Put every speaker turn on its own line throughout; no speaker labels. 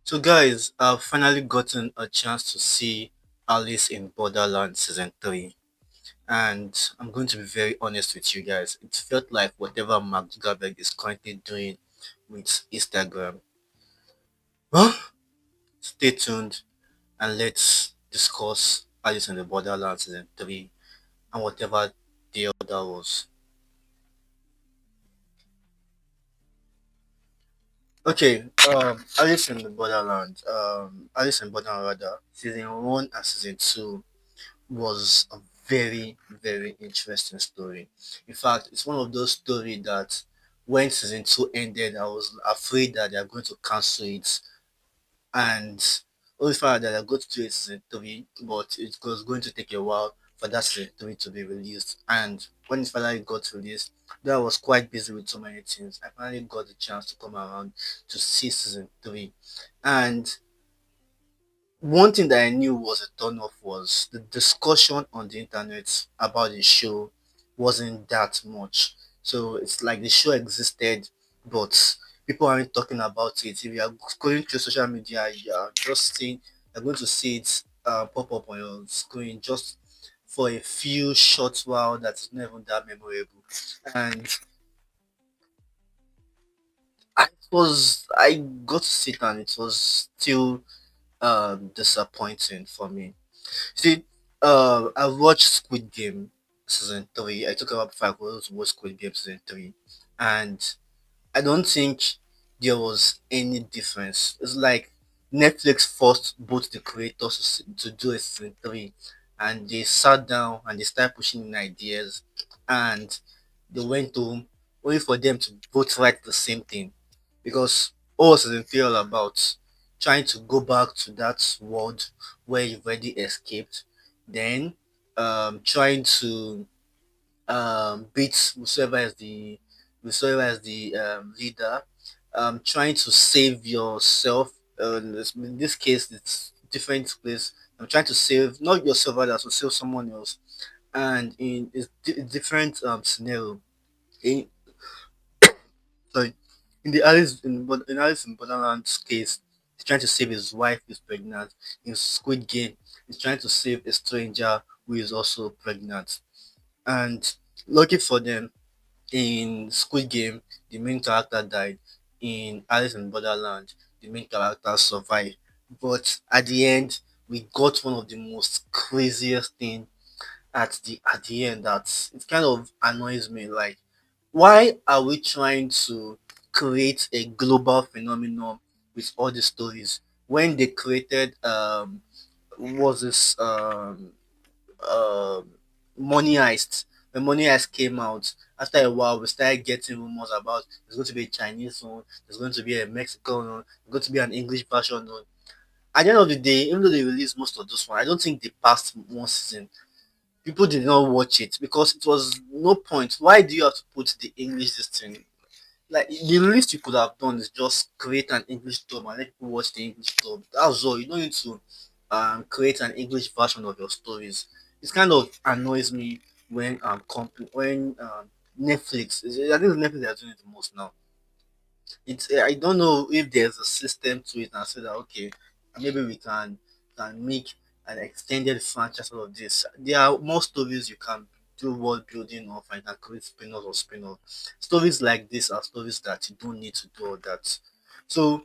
So, guys, I've finally gotten a chance to see Alice in Borderland season 3. And I'm going to be very honest with you guys. It felt like whatever Mark Zuckerberg is currently doing with Instagram. Well, stay tuned and let's discuss Alice in the Borderland season 3 and whatever the other was. Okay, Alice in Borderland rather, season 1 and season 2 was a very, very interesting story. In fact, it's one of those stories that when season 2 ended, I was afraid that they are going to cancel it and only found out that they're going to do a season 3, but it was going to take a while for that season 3 to be released. And when it finally got released, though I was quite busy with so many things, I finally got the chance to come around to see season 3. And one thing that I knew was a turn off was the discussion on the internet about the show wasn't that much. So it's like the show existed, but people aren't talking about it. If you are scrolling through social media, you are just seeing, you're going to see it pop up on your screen just for a few short while that's not even that memorable. And I got to sit and it was still disappointing for me. See, I watched Squid Game season 3. I took about 5 hours to watch Squid Game season 3, and I don't think there was any difference. It's like Netflix forced both the creators to do a season 3, and they sat down and they started pushing in ideas, and they went home only for them to both write the same thing. Because all was season 3 all about trying to go back to that world where you've already escaped, then trying to beat whosoever is the leader, trying to save yourself. In this case, it's different place. I'm trying to save not yourself, but also save someone else. And in it's different scenario. In sorry, in the Alice in Borderland's case, he's trying to save his wife who's pregnant. In Squid Game, he's trying to save a stranger who is also pregnant. And lucky for them, in Squid Game, the main character died. In Alice in Borderland, the main character survived. But at the end, we got one of the most craziest thing at the end that it kind of annoys me. Like, why are we trying to create a global phenomenon with all the stories when they created was this um Money Heist. When Money Heist came out, after a while, we started getting rumors about there's going to be a Chinese one, there's going to be a Mexican one, there's going to be an English version one. At the end of the day, even though they released most of those ones, I don't think they passed one season. People did not watch it because it was no point. Why do you have to put the English this thing? Like the least you could have done is just create an English dub and let people watch the English dub. That's all. You don't need to create an English version of your stories. It kind of annoys me when Netflix. I think Netflix they are doing it the most now. It's I don't know if there's a system to it and say that okay, maybe we can make an extended franchise out of this. There are more stories you can do world building of and you can create spin-off or spin-off. Stories like this are stories that you don't need to do all that. So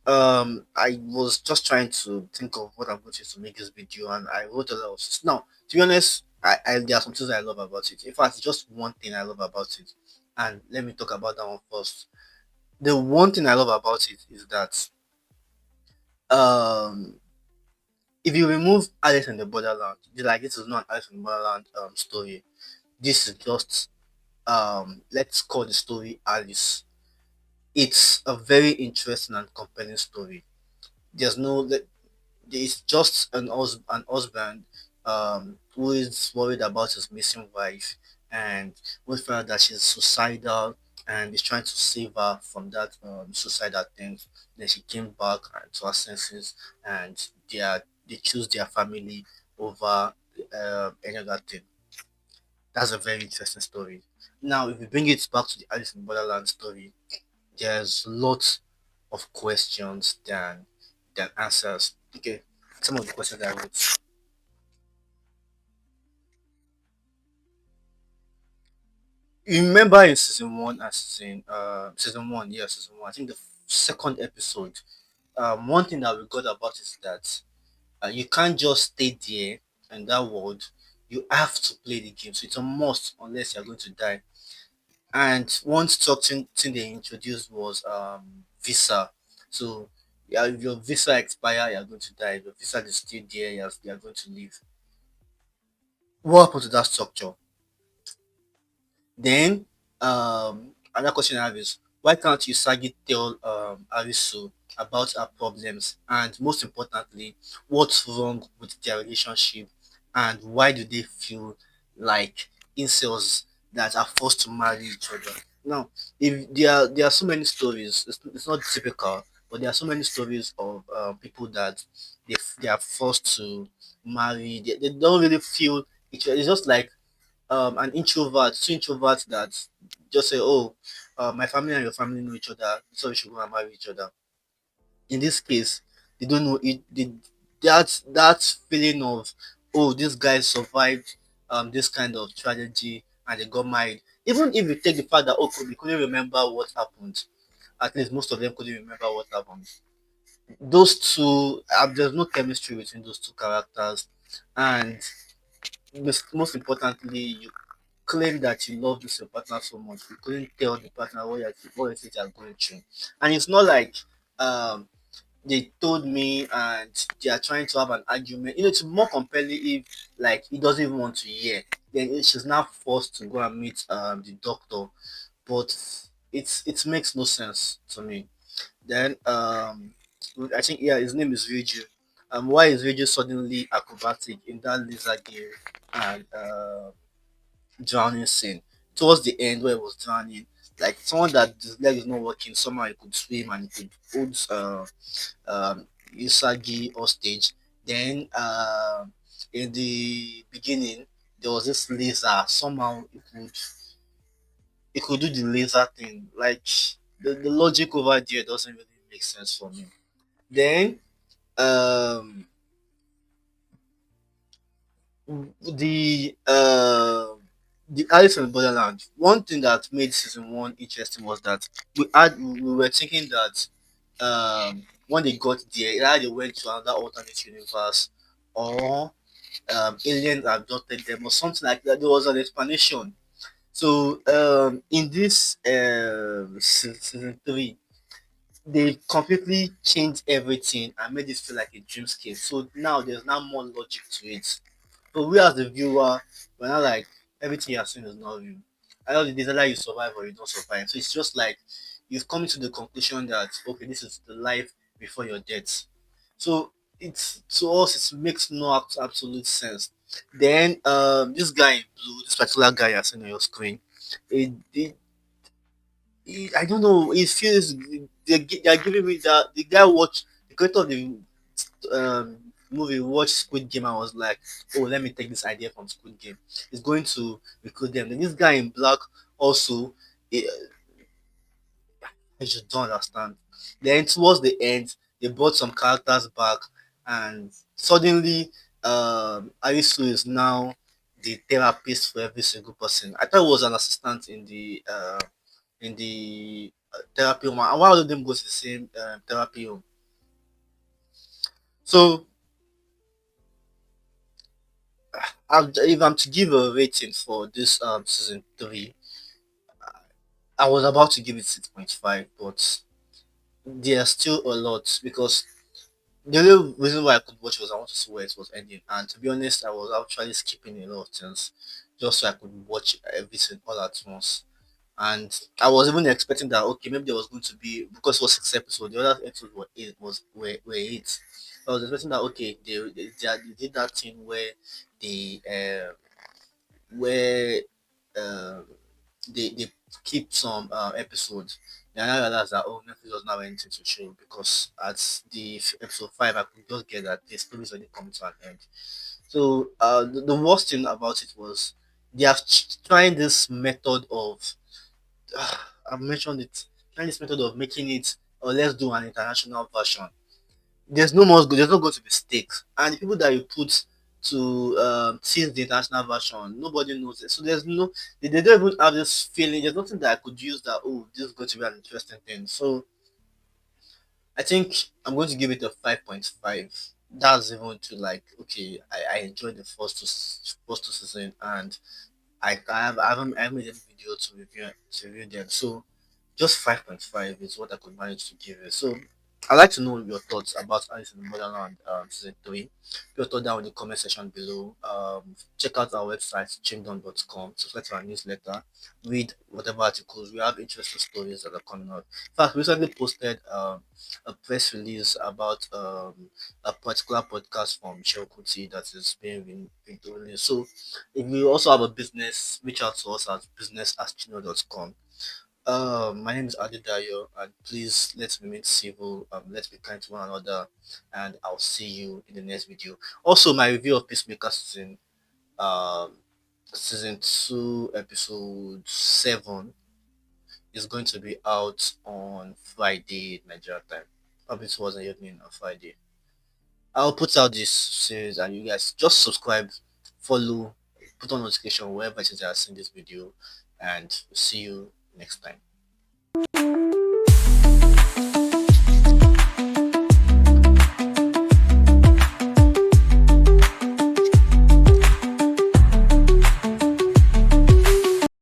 I was just trying to think of what I'm going to use to make this video and I wrote a lot of now to be honest, there are some things I love about it. In fact, it's just one thing I love about it. And let me talk about that one first. The one thing I love about it is that um if you remove Alice in the Borderland, like this is not Alice in the Borderland story. This is just let's call the story Alice. It's a very interesting and compelling story. There's no it's just an husband who is worried about his missing wife and we found out that she's suicidal and is trying to save her from that suicidal attempt. Then she came back to her senses and they choose their family over any other thing. That's a very interesting story. Now, if we bring it back to the Alice in Borderland story, there's lots of questions than answers. Okay, some of the questions I wrote. You remember in season one, yeah, season one. I think the second episode. One thing that we got about is that you can't just stay there in that world. You have to play the game. So it's a must unless you're going to die. And one something thing they introduced was visa. So yeah, if your visa expire, you're going to die. If your visa is still there, you're going to leave. What happened to that structure? Then another question I have is why can't Usagi tell Arisu about her problems and most importantly, what's wrong with their relationship and why do they feel like incels that are forced to marry each other? Now, if there are so many stories, it's not typical, but there are so many stories of people that they are forced to marry. They don't really feel each other. It's just like an introvert, two introverts that just say, "Oh, my family and your family know each other, so we should go and marry each other." In this case, they don't know it. That feeling of, "Oh, this guy survived this kind of tragedy and they got married." Even if you take the fact that we couldn't remember what happened, at least most of them couldn't remember what happened. Those two, there's no chemistry between those two characters, and most importantly, you claim that you love this your partner so much, you couldn't tell the partner what it is you're going through. And it's not like um they told me and they are trying to have an argument. It's more compelling if like he doesn't even want to hear. Then she's now forced to go and meet the doctor. But it makes no sense to me. Then I think yeah his name is Riju. Why is Riju suddenly acrobatic in that laser game and drowning scene towards the end where he was drowning, like someone that his leg is not working, somehow he could swim and he could hold Usagi hostage. Then in the beginning there was this laser, somehow it could do the laser thing. Like the logic over there doesn't really make sense for me. Then um the Alice in Borderland. One thing that made season one interesting was that we were thinking that when they got there, either they went to another alternate universe or aliens abducted them or something like that. There was an explanation. So in this season three, they completely changed everything and made it feel like a dreamscape. So now there's now more logic to it. But we as the viewer, we're not like everything you're seeing is not real. I know the days either you survive or you don't survive. So it's just like you've come to the conclusion that okay, this is the life before your death. So it's to us it makes no absolute sense. Then this guy in blue, this particular guy you're seeing on your screen, I don't know. It feels they're giving me that the guy watched the creator of the movie watched Squid Game and was like, "Oh, let me take this idea from Squid Game. It's going to recruit them." Then this guy in black also, eh, I just don't understand. Then towards the end, they brought some characters back, and suddenly, Arisu is now the therapist for every single person. I thought it was an assistant in the therapy home. And why all of them go to the same therapy home? So, if I'm to give a rating for this season three, I was about to give it 6.5, but there's still a lot because the only reason why I could watch was I want to see where it was ending. And to be honest, I was actually skipping a lot of things just so I could watch everything all at once. And I was even expecting that okay, maybe there was going to be because it was 6 episodes, the other episodes were eight. I was expecting that okay, they did that thing where they where uh, they keep some episodes. Then I realized that oh, Netflix does not have anything to show because at the episode five, I could just get that the story is already coming to an end. So the worst thing about it was they have trying this method of I've mentioned it. Trying this method of making it, or let's do an international version. there's not going to be stakes, and the people that you put to since the international version, nobody knows it. So they don't even have this feeling. There's nothing that I could use that, oh, this is going to be an interesting thing. So I think I'm going to give it a 5.5. That's even to like, okay, I enjoyed the first two season, and I haven't made any video to review them. So just 5.5 is what I could manage to give it. So I'd like to know your thoughts about Alice in Borderland season 3. Put your thought down in the comment section below. Check out our website, streamdorm.com. Subscribe to our newsletter. Read whatever articles. We have interesting stories that are coming out. In fact, we recently posted a press release about a particular podcast from Michelle Kuti that is being released. So if you also have a business, reach out to us at business@gmail.com. My name is Adedayo, and please let's remain civil. Let's be kind to one another, and I'll see you in the next video. Also, my review of Peacemaker um, season 2, episode 7 is going to be out on Friday, Nigeria time. Probably towards the evening on Friday. I'll put out this series, and you guys just subscribe, follow, put on notification wherever it is that I send this video, and see you next time.